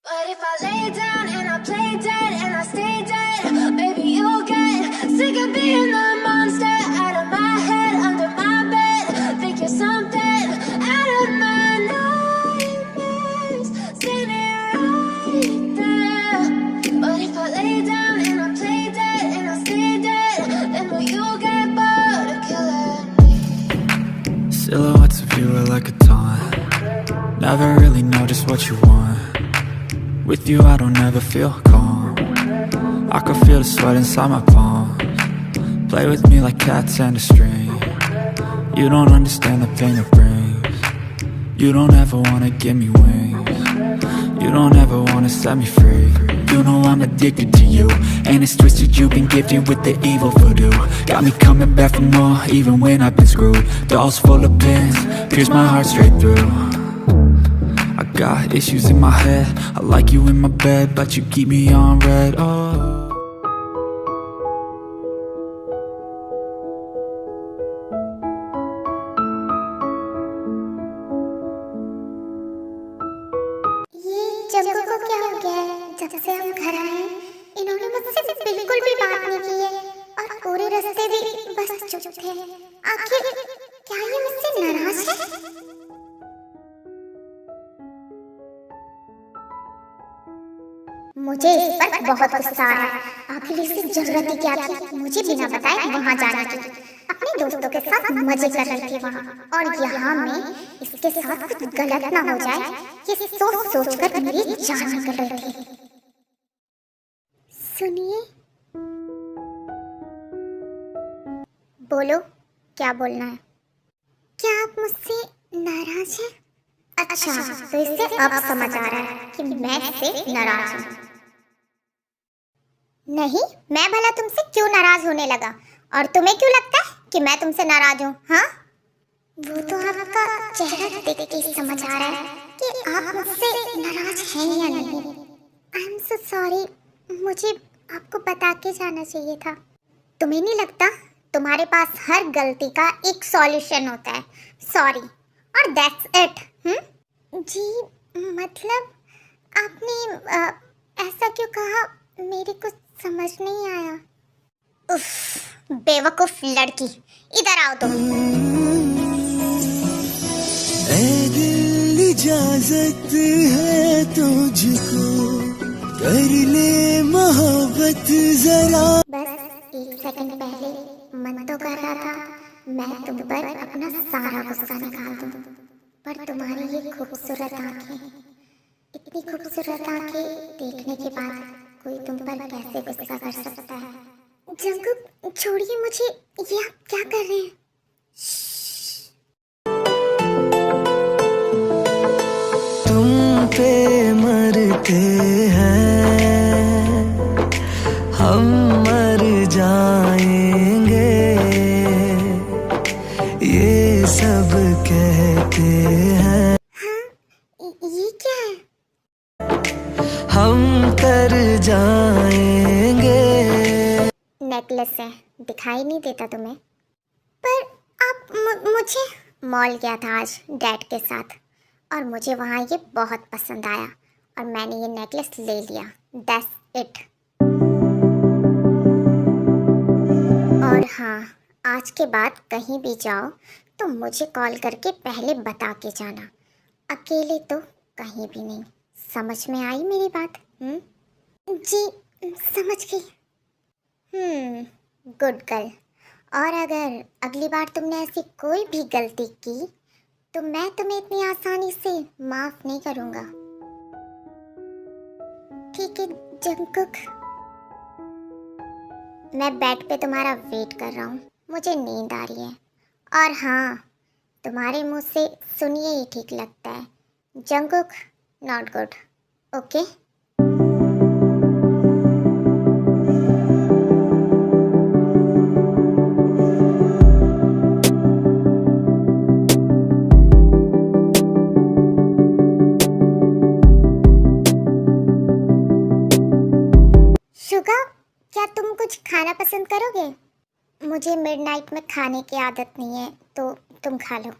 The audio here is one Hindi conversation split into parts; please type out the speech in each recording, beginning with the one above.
But if I lay down and I play dead and I stay dead, baby, you'll get sick of being the monster out of my head, under my bed. Think you're something out of my nightmares, standing right there. But if I lay down and I play dead and I stay dead, then will you get bored of killing me? Silhouettes of you are like a taunt. Never really know just what you want. With you I don't ever feel calm. I can feel the sweat inside my palms. Play with me like cats and a string. You don't understand the pain it brings. You don't ever wanna give me wings. You don't ever wanna set me free. You know I'm addicted to you, and it's twisted, you've been gifted with the evil voodoo. Got me coming back for more, even when I've been screwed. Dolls full of pins, pierce my heart straight through. I got issues in my head, I like you in my bed, but you keep me on red, oh. Jangu को क्या हो गया है? जब से हम घर आए हैं इन्होंने मुझसे बिल्कुल भी बात नहीं की है और पूरे रास्ते भी बस चुप थे। आखिर क्या ये मुझसे नाराज है? मुझे इस पर बहुत गुस्सा आ रहा है। आखिर इसकी जरूरत ही क्या थी मुझे बिना बताए वहां जाने की? अपने दोस्तों के साथ मजे कर रही थी वहां, और यहाँ मैं इसके साथ कुछ गलत ना हो जाए ये सोच सोच कर मेरी जान निकल रही थी। सुनिए, बोलो, क्या बोलना है? क्या आप मुझसे नाराज हैं? अच्छा, तो इससे अब समझ आ रहा है कि मैं इससे नाराज हूँ। नहीं, मैं भला तुमसे क्यों नाराज होने लगा, और तुम्हें क्यों लगता है कि मैं तुमसे नाराज हूँ? हाँ, वो तो आपका चेहरा देख के समझ आ रहा है कि आप मुझसे नाराज हैं या नहीं। आई एम सो सॉरी, मुझे आपको बता के जाना चाहिए था। तुम्हें नहीं लगता तुम्हारे पास हर गलती का एक सॉल्यूशन होता है? सॉरी और दैट्स इट। जी, मतलब आपने ऐसा क्यों कहा? मेरे को समझ नहीं आया। उफ, बेवकूफ लड़की, इधर आओ तुम। ऐ दिल इजाजत है तुझको, कर ले मोहब्बत जरा। बस एक सेकंड पहले मन तो कर रहा था मैं तुम पर अपना सारा गुस्सा निकाल दूं, पर तुम्हारी ये खूबसूरत आंखें, इतनी खूबसूरत आंखें देखने के बाद कोई तुम पर कैसे गुस्सा कर सकता है? जंगू, छोड़िए मुझे, ये आप क्या कर रहे हैं? तुम पे मरते हैं, हम मर जाएंगे, ये सब कहते हैं। हाँ, ये क्या है? हम कर जाएंगे। नेकलेस है, दिखाई नहीं देता तुम्हें? पर आप मुझे मॉल गया था आज डैड के साथ, और मुझे वहाँ ये बहुत पसंद आया और मैंने ये नेकलेस ले लिया। That's it. और हाँ, आज के बाद कहीं भी जाओ तो मुझे कॉल करके पहले बता के जाना, अकेले तो कहीं भी नहीं। समझ में आई मेरी बात? जी, समझ गई। Good girl. और अगर अगली बार तुमने ऐसी कोई भी गलती की तो मैं तुम्हें इतनी आसानी से माफ नहीं करूँगा। ठीक है जंगकुक, मैं बेड पे तुम्हारा वेट कर रहा हूँ, मुझे नींद आ रही है। और हाँ, तुम्हारे मुंह से सुनिए ही ठीक लगता है। Jungkook not good, okay? Suga, क्या तुम कुछ खाना पसंद करोगे? मुझे मिडनाइट में खाने की आदत नहीं है, तो तुम खा लो।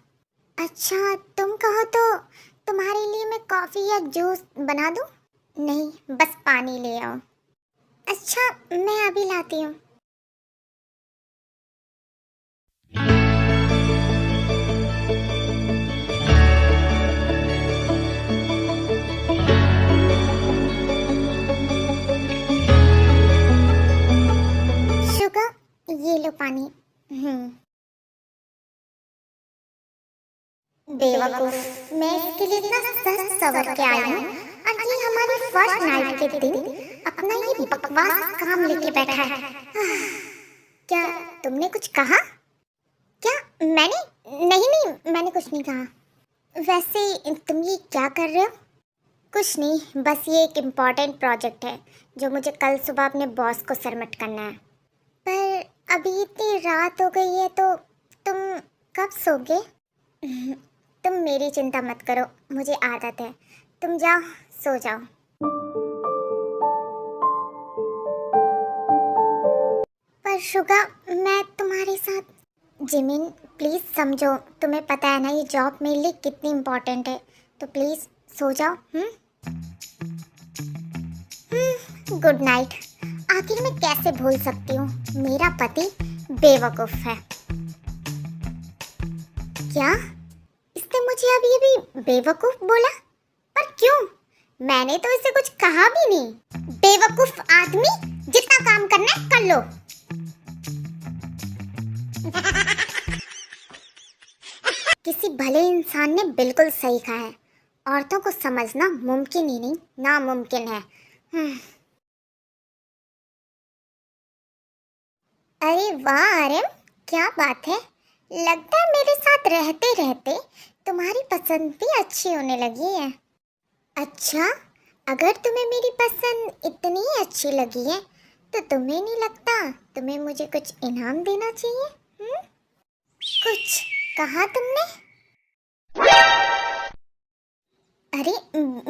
अच्छा, तुम कहो तो तुम्हारे लिए मैं कॉफ़ी या जूस बना दूँ? नहीं, बस पानी ले आओ। अच्छा, मैं अभी लाती हूँ। शुगर, ये लो पानी। बेवकूफ, मैं इसके लिए इतना सच सवर के आई हूँ और ये हमारी फर्स्ट नाइट के दिन अपना ये बकवास काम लेके बैठा है। क्या तुमने कुछ कहा? क्या? मैंने? नहीं, मैंने कुछ नहीं कहा। वैसे तुम ये क्या कर रहे हो? कुछ नहीं, बस ये एक इम्पॉर्टेंट प्रोजेक्ट है जो मुझे कल सुबह अपने बॉस को सबमिट करना है। पर अभी इतनी रात हो गई है, तो तुम कब सोगे? तुम मेरी चिंता मत करो, मुझे आदत है। तुम जाओ, सो जाओ। पर शुगा, मैं तुम्हारे साथ। जिमिन, प्लीज़ समझो, तुम्हें पता है ना ये जॉब मेरे लिए कितनी इम्पोर्टेंट है, तो प्लीज़ सो जाओ। Good night. आखिर मैं कैसे भूल सकती हूँ, मेरा पति बेवकूफ़ है। क्या? इसने मुझे अभी अभी बेवकूफ़ बोला? पर क्यों? मैंने तो इसे कुछ कहा भी नहीं। बेवकूफ़ आदमी, जितना काम करना है कर लो। किसी भले इंसान ने बिल्कुल सही कहा है, औरतों को समझना मुमकिन ही नहीं, नामुमकिन है। अरे वाह आर्यन, क्या बात है। लगता है मेरे साथ रहते रहते तुम्हारी पसंद भी अच्छी होने लगी है। अच्छा, अगर तुम्हें मेरी पसंद इतनी ही अच्छी लगी है, तो तुम्हें नहीं लगता तुम्हें मुझे कुछ इनाम देना चाहिए? कुछ कहा तुमने? अरे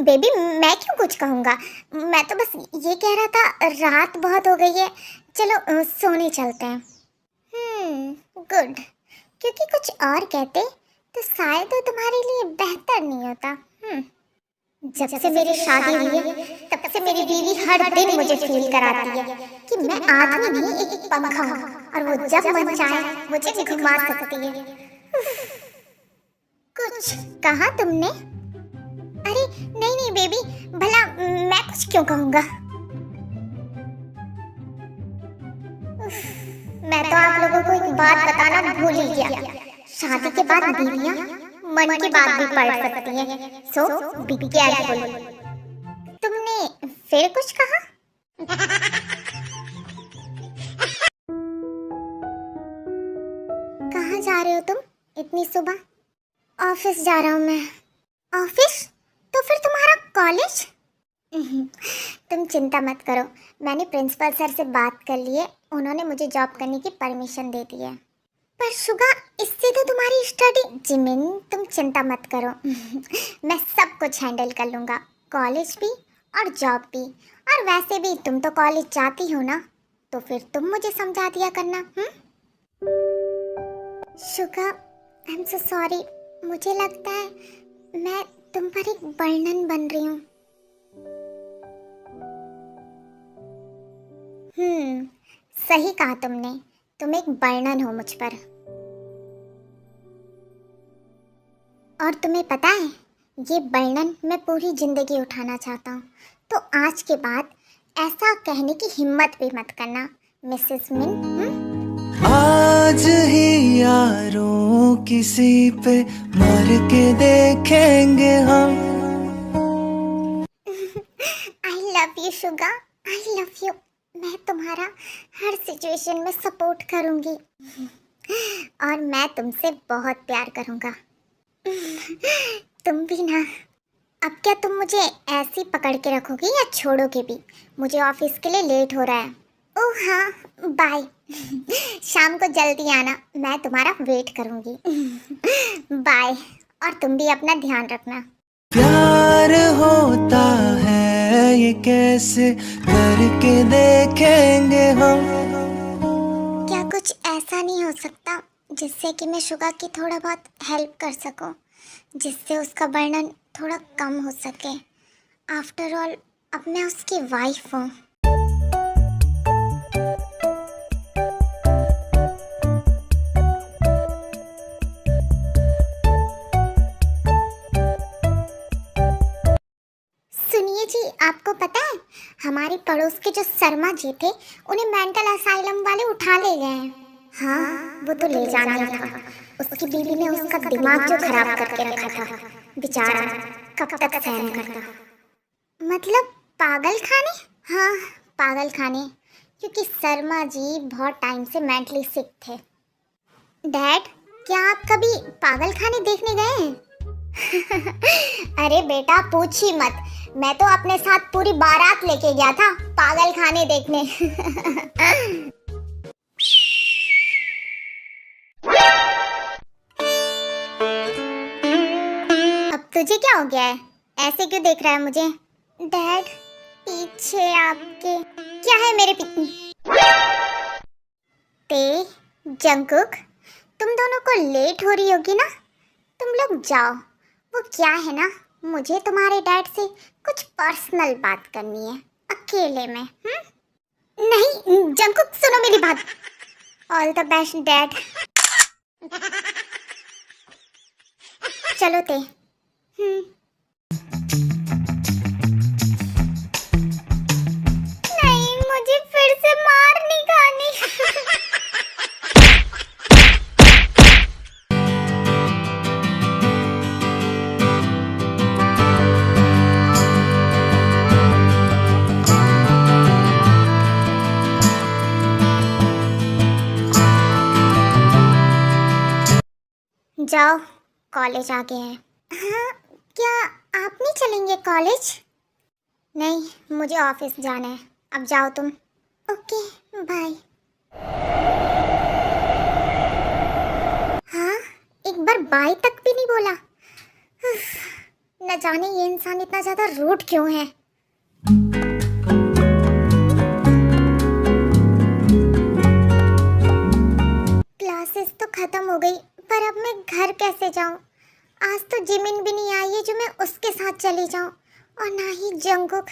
बेबी, मैं क्यों कुछ कहूँगा, मैं तो बस ये कह रहा था रात बहुत हो गई है, चलो सोने चलते हैं। गुड, क्योंकि कुछ और कहते तो शायद वो तुम्हारे लिए बेहतर नहीं होता। जब से मेरी शादी हुई है, तब से मेरी बीवी हर दिन मुझे फील कराती है कि मैं आदमी नहीं, एक पंखा हूँ, और वो जब मन चाहे मुझे घुमा सकती है। कुछ कहा तुमने? अरे नहीं बेबी, भला मैं कुछ क्यों कहूँगा। मैं तो आप लोगों को एक बात बताना भूल ही गया, शादी के बाद बीवियाँ मन की बात भी पढ़ सकती हैं, सो बी केयरफुल। तुमने फिर कुछ कहा? कहाँ जा रहे हो तुम इतनी सुबह? ऑफिस जा रहा हूँ मैं। ऑफिस? तो फिर तुम्हारा कॉलेज? तुम चिंता मत करो, मैंने प्रिंसिपल सर से बात कर ली है, उन्होंने मुझे जॉब करने की परमिशन दे दी है। पर शुगा, इससे तो तुम्हारी स्टडी। जिमिन, तुम चिंता मत करो। मैं सब कुछ हैंडल कर लूँगा, कॉलेज भी और जॉब भी। और वैसे भी तुम तो कॉलेज जाती हो ना, तो फिर तुम मुझे समझा दिया करना। Suga, I am so sorry, मुझे लगता है मैं तुम पर एक बर्डन बन रही हूँ। सही कहा तुमने, तुम एक बर्डन हो मुझ पर। और तुम्हें पता है, ये बर्डन मैं पूरी जिंदगी उठाना चाहता हूँ, तो आज के बाद ऐसा कहने की हिम्मत भी मत करना मिसेस मिन। आज ही यारों किसी पे मर के देखेंगे हम। I love you Suga, I love you. मैं तुम्हारा हर सिचुएशन में सपोर्ट करूँगी और मैं तुमसे बहुत प्यार करूँगा। तुम भी ना। अब क्या तुम मुझे ऐसी पकड़ के रखोगी या छोड़ोगे भी? मुझे ऑफिस के लिए लेट हो रहा है। ओह हाँ, बाय। शाम को जल्दी आना, मैं तुम्हारा वेट करूँगी। बाय। और तुम भी अपना ध्यान रखना। प्यार होता है ये कैसे करके देखेंगे हम। क्या कुछ ऐसा नहीं हो सकता जिससे कि मैं शुगा की थोड़ा बहुत हेल्प कर सकूं, जिससे उसका बर्डन थोड़ा कम हो सके? आफ्टर ऑल अब मैं उसकी वाइफ हूँ। सुनिए जी, आपको पता है हमारे पड़ोस के जो शर्मा जी थे उन्हें मेंटल असाइलम वाले उठा ले गए हैं। हाँ, वो तो ले जाना ही था। उसकी बीवी ने उसका दिमाग जो खराब करके रखा था, बेचारा कब तक सहन करता। मतलब पागल खाने? हाँ, पागल खाने, क्योंकि शर्मा जी बहुत टाइम से मेंटली सिक थे। डैड, क्या आप कभी पागल खाने देखने गए हैं? अरे बेटा पूछ ही मत, मैं तो अपने साथ पूरी बारात लेके गया था पागल खाने देखने। अब तुझे क्या हो गया है? ऐसे क्यों देख रहा है मुझे? डैड, पीछे आपके क्या है मेरे पीछे? जंगकुक, तुम दोनों को लेट हो रही होगी ना, तुम लोग जाओ। वो क्या है ना, मुझे तुम्हारे डैड से कुछ पर्सनल बात करनी है अकेले में। नहीं जंगकुक, सुनो मेरी बात। All the best dad. चलो ते। नहीं, मुझे फिर से मार नहीं खानी। जाओ, कॉलेज आ गए हैं। हाँ, क्या आप नहीं चलेंगे कॉलेज? नहीं, मुझे ऑफिस जाना है। अब जाओ तुम। Okay, bye. हाँ, एक बार बाय तक भी नहीं बोला। न जाने ये इंसान इतना ज्यादा रूड क्यों है। क्लासेस तो खत्म हो गई, पर अब मैं घर कैसे जाऊं? आज तो जिमिन भी नहीं आई है जो मैं उसके साथ चली जाऊं, और ना ही जंगकुक।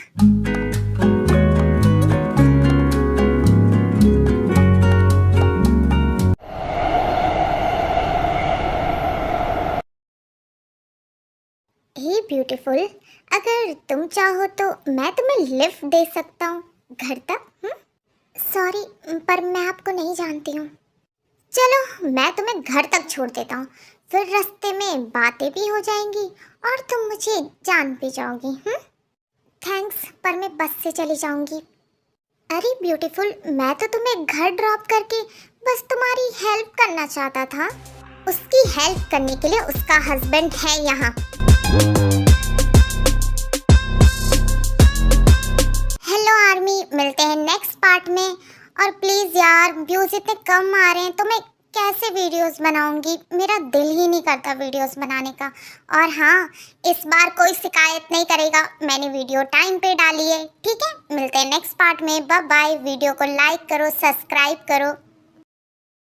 हे ब्यूटीफुल, अगर तुम चाहो तो मैं तुम्हें लिफ्ट दे सकता हूँ घर तक। सॉरी, पर मैं आपको नहीं जानती हूँ। चलो, मैं तुम्हें घर तक छोड़ देता हूँ, फिर रास्ते में बातें भी हो जाएंगी और तुम मुझे जान भी जाओगी। थैंक्स, पर मैं बस से चली जाऊंगी। अरे ब्यूटीफुल, मैं तो तुम्हें घर ड्रॉप करके बस तुम्हारी हेल्प करना चाहता था। उसकी हेल्प करने के लिए उसका हस्बैंड है यहाँ। हेलो आर्मी, मिलते हैं नेक्स्ट पार्ट में। और प्लीज़ यार, व्यूज़ इतने कम आ रहे हैं तो मैं कैसे वीडियोस बनाऊंगी? मेरा दिल ही नहीं करता वीडियोस बनाने का। और हाँ, इस बार कोई शिकायत नहीं करेगा, मैंने वीडियो टाइम पे डाली है। ठीक है, मिलते हैं नेक्स्ट पार्ट में। Bye bye. वीडियो को लाइक करो, सब्सक्राइब करो।